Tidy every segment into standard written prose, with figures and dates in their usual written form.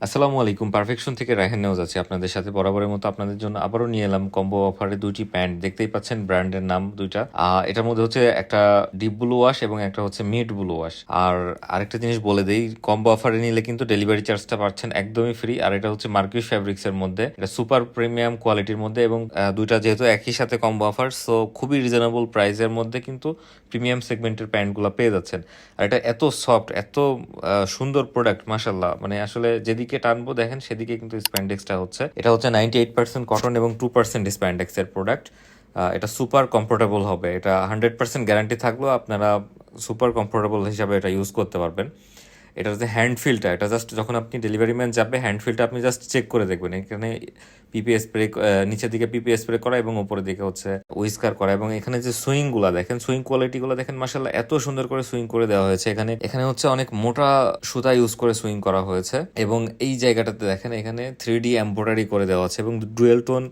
আসসালামু আলাইকুম। পারফেকশন থেকে রায়হান নেওয়াজ আছি আপনাদের সাথে। বরাবরের মতো আপনাদের জন্য আবারও নিয়ে এলাম কম্বো অফারে ২টি প্যান্ট। দেখতেই পাচ্ছেন ব্র্যান্ডের নাম ২ টা। এটার মধ্যে হচ্ছে একটা ডিপ ব্লু ওয়াশ এবং একটা হচ্ছে মিড ব্লু ওয়াশ। আর আরেকটা জিনিস বলে দেই, কম্বো অফারে নিলে কিন্তু ডেলিভারি চার্জটা পাচ্ছেন একদমই ফ্রি। আর এটা হচ্ছে মার্কিউস ফ্যাব্রিক্স এর মধ্যে। এটা সুপার প্রিমিয়াম কোয়ালিটির মধ্যে এবং ২ টা যেহেতু একই সাথে কম্বো অফার, সো খুবই রিজনেবল প্রাইসের মধ্যে কিন্তু প্রিমিয়াম সেগমেন্টের প্যান্টগুলো পেয়ে যাচ্ছেন। আর এটা এত সফট, এত সুন্দর প্রোডাক্ট, মাশাল্লাহ। মানে আসলে যেদিকে টানবো দেখেন সেদিকে কিন্তু স্প্যান্ডেক্সটা হচ্ছে। এটা হচ্ছে 98% কটন এবং 2% স্প্যান্ডেক্সের প্রোডাক্ট। এটা সুপার কমফোর্টেবল হবে। এটা 100% গ্যারান্টি থাকলেও আপনারা সুপার কমফোর্টেবল হিসাবে এটা ইউজ করতে পারবেন। এটার যে হ্যান্ড ফিলটা, এটা জাস্ট যখন আপনি ডেলিভারি ম্যান যাবে, হ্যান্ড ফিলটা আপনি জাস্ট চেক করে দেখবেন। এখানে পিপিএ স্প্রে, নিচের দিকে পিপিএ স্প্রে করা এবং উপরের দিকে হচ্ছে উইস্কার করা। এবং এখানে যে সুইংগুলো দেখেন, সুইং কোয়ালিটিগুলো দেখেন, মাসাল্লাহ এত সুন্দর করে সুইং করে দেওয়া হয়েছে। এখানে এখানে হচ্ছে অনেক মোটা সুতা ইউজ করে সুইং করা হয়েছে। এবং এই জায়গাটাতে দেখেন এখানে 3D এমব্রয়ডারি করে দেওয়া আছে এবং ডুয়েল টোন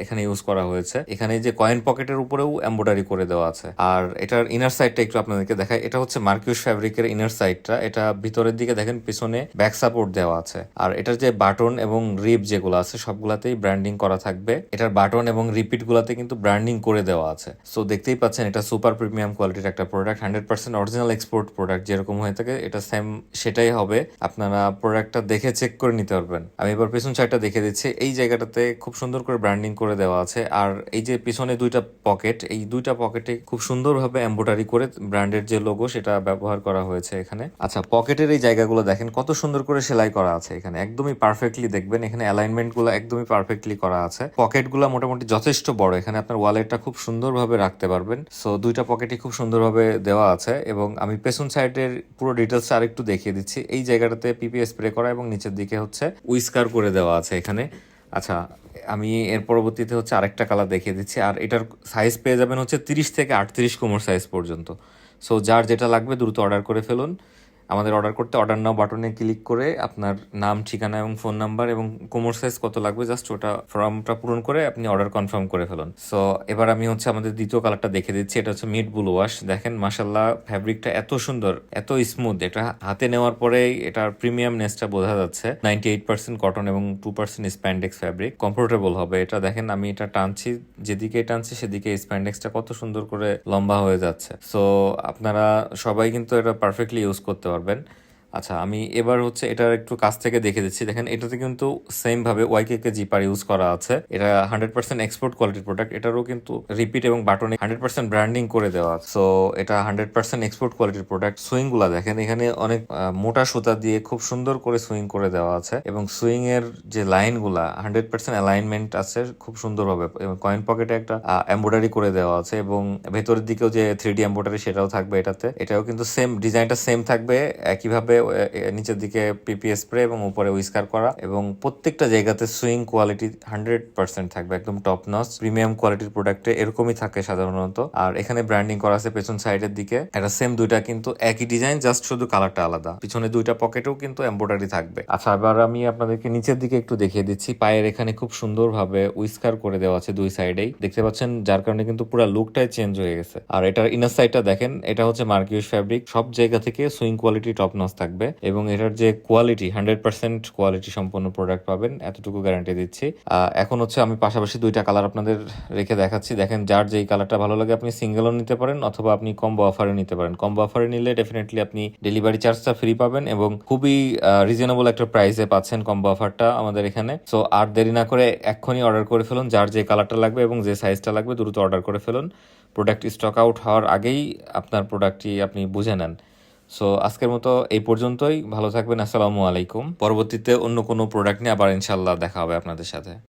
এখানে ইউজ করা হয়েছে। এখানে যে কয়েন পকেটের উপরেও এমব্রয়ডারি করে দেওয়া আছে। আর এটার ইনার সাইডটা একটু আপনাদেরকে দেখাই। এটা হচ্ছে মার্কিউস ফ্যাব্রিকের ইনার সাইডটা। এটা ভিতরের দিকে দেখেন পিছনে ব্যাক সাপোর্ট দেওয়া আছে। আর এটার যে বাটন এবং রিপ যেগুলো আছে সবগুলাতেই ব্র্যান্ডিং করা থাকবে। এটার বাটন এবং রিপিট গুলাতে কিন্তু ব্র্যান্ডিং করে দেওয়া আছে। সো দেখতেই পাচ্ছেন এটা সুপার প্রিমিয়াম কোয়ালিটির একটা প্রোডাক্ট। 100% অরিজিনাল এক্সপোর্ট প্রোডাক্ট যেরকম হয়ে থাকে এটা সেম সেটাই হবে। আপনারা প্রোডাক্টটা দেখে চেক করে নিতে পারবেন। আমি এবার পেছন সাইডটা দেখে দিচ্ছি। এই জায়গাটাতে খুব সুন্দর করে ব্র্যান্ডিং করে দেওয়া আছে। আর এই যে পিছনে 2টা পকেট, এই 2টা পকেটে খুব সুন্দরভাবে এমব্রয়ডারি করে ব্র্যান্ডের যে লোগো সেটা ব্যবহার করা হয়েছে এখানে। আচ্ছা, পকেটের এই জায়গাগুলো দেখেন কত সুন্দর করে সেলাই করা আছে এখানে। একদমই পারফেক্টলি দেখবেন এখানে অ্যালাইনমেন্ট গুলো একদমই পারফেক্টলি করা আছে। পকেট গুলা মোটামুটি যথেষ্ট বড়। এখানে আপনার ওয়ালেটটা খুব সুন্দরভাবে রাখতে পারবেন। সো 2টা পকেটই খুব সুন্দরভাবে দেওয়া আছে। এবং আমি পেছন সাইডের পুরো ডিটেলস আরেকটু দেখিয়ে দিচ্ছি। এই জায়গাটাতে পিপিএ স্প্রে করা এবং নিচের দিকে হচ্ছে উইস্কার করে দেওয়া আছে এখানে। আচ্ছা, আমি এর পরবর্তীতে হচ্ছে আরেকটা কালার দেখিয়ে দিচ্ছি। আর এটার সাইজ পেয়ে যাবেন হচ্ছে 30 থেকে 38 কোমর সাইজ পর্যন্ত। সো যার যেটা লাগবে দ্রুত অর্ডার করে ফেলুন। আমাদের অর্ডার করতে অর্ডার নাও বাটনে ক্লিক করে আপনার নাম, ঠিকানা এবং ফোন নাম্বার এবং কোমর সাইজ কত লাগবে জাস্ট ওটা ফর্মটা পূরণ করে আপনি অর্ডার কনফার্ম করে ফেলুন। সো এবার আমি হচ্ছে আমাদের দ্বিতীয় কালারটা দেখে দিচ্ছি। এটা হচ্ছে মিড ব্লু ওয়াশ। দেখেন মাশাল্লাহ ফ্যাব্রিকটা এত সুন্দর, এত স্মুথ। এটা হাতে নেওয়ার পরেই এটার প্রিমিয়ামনেসটা বোঝা যাচ্ছে। 98% কটন এবং 2% স্প্যান্ডেক্স ফ্যাব্রিক। কমফোর্টেবল হবে এটা। দেখেন আমি এটা টানছি, যেদিকে টানছি সেদিকে স্প্যান্ডেক্সটা কত সুন্দর করে লম্বা হয়ে যাচ্ছে। সো আপনারা সবাই কিন্তু এটা পারফেক্টলি ইউজ করতে পারবেন। আচ্ছা, আমি এবার হচ্ছে এটার একটু কাছ থেকে দেখে দিচ্ছি। দেখেন এটাতে কিন্তু সেম ভাবে ওয়াইকেকে জিপার ইউজ করা আছে। এটা 100% এক্সপোর্ট কোয়ালিটির প্রোডাক্ট। এটারও কিন্তু রিপিট এবং বাটনে 100% ব্র্যান্ডিং করে দেওয়া আছে। সো এটা 100% এক্সপোর্ট কোয়ালিটির প্রোডাক্ট। সুইং গুলা দেখেন এখানে অনেক মোটা সুতা দিয়ে খুব সুন্দর করে সুইং করে দেওয়া আছে এবং সুইং এর যে লাইন গুলা 100% অ্যালাইনমেন্ট আছে খুব সুন্দরভাবে। এবং কয়েন পকেটে একটা এমব্রয়ডারি করে দেওয়া আছে এবং ভেতরের দিকেও যে 3D এমব্রয়ডারি সেটাও থাকবে এটাতে। এটাও কিন্তু সেম ডিজাইনটা সেম থাকবে। একইভাবে নিচের দিকে পিপিএ স্প্রে এবং উপরে উইস্কার করা এবং প্রত্যেকটা জায়গাতে সুইং কোয়ালিটি 100% থাকবে। একদম টপ নচ প্রিমিয়াম কোয়ালিটির প্রোডাক্টে এরকমই থাকে সাধারণত। আর এখানে ব্র্যান্ডিং করা আছে পেছন সাইডের দিকে। এটা সেম 2টা কিন্তু একই ডিজাইন, জাস্ট শুধু কালারটা আলাদা। পিছনে 2টা পকেটেও কিন্তু এমব্রয়ডারি থাকবে। আচ্ছা, এবার আমি আপনাদেরকে নিচের দিকে একটু দেখিয়ে দিচ্ছি। পায়ের এখানে খুব সুন্দরভাবে উইস্কার করে দেওয়া আছে দুই সাইডেই, দেখতে পাচ্ছেন, যার কারণে কিন্তু পুরো লুকটাই চেঞ্জ হয়ে গেছে। আর এটার ইনার সাইডটা দেখেন, এটা হচ্ছে মার্কিউস ফ্যাব্রিক। সব জায়গা থেকে সুইং কোয়ালিটি টপ নচ থাকবে এবং এটার যে কোয়ালিটি 100% কোয়ালিটি সম্পন্ন প্রোডাক্ট পাবেন, এতটুকু গ্যারান্টি দিচ্ছি। এখন হচ্ছে আমি পাশাপাশি 2টা কালার আপনাদের রেখে দেখাচ্ছি। দেখেন যার যেই কালারটা ভালো লাগে আপনি সিঙ্গেলও নিতে পারেন অথবা আপনি কম্বো অফারে নিতে পারেন। কম্বো অফারে নিলে ডেফিনেটলি আপনি ডেলিভারি চার্জটা ফ্রি পাবেন এবং খুবই রিজনেবল একটা প্রাইসে পাচ্ছেন কম্বো অফারটা আমাদের এখানে। সো আর দেরি না করে এক্ষুনি অর্ডার করে ফেলুন। যার যে কালারটা লাগবে এবং যে সাইজটা লাগবে দ্রুত অর্ডার করে ফেলুন। প্রোডাক্ট স্টক আউট হওয়ার আগেই আপনার প্রোডাক্টটি আপনি বুঝে নেন। সো আজকের মতো এই পর্যন্তই। ভালো থাকবেন। আসসালামু আলাইকুম। পরবর্তীতে অন্য কোনো প্রোডাক্ট নিয়ে আবার ইনশাল্লাহ দেখা হবে আপনাদের সাথে।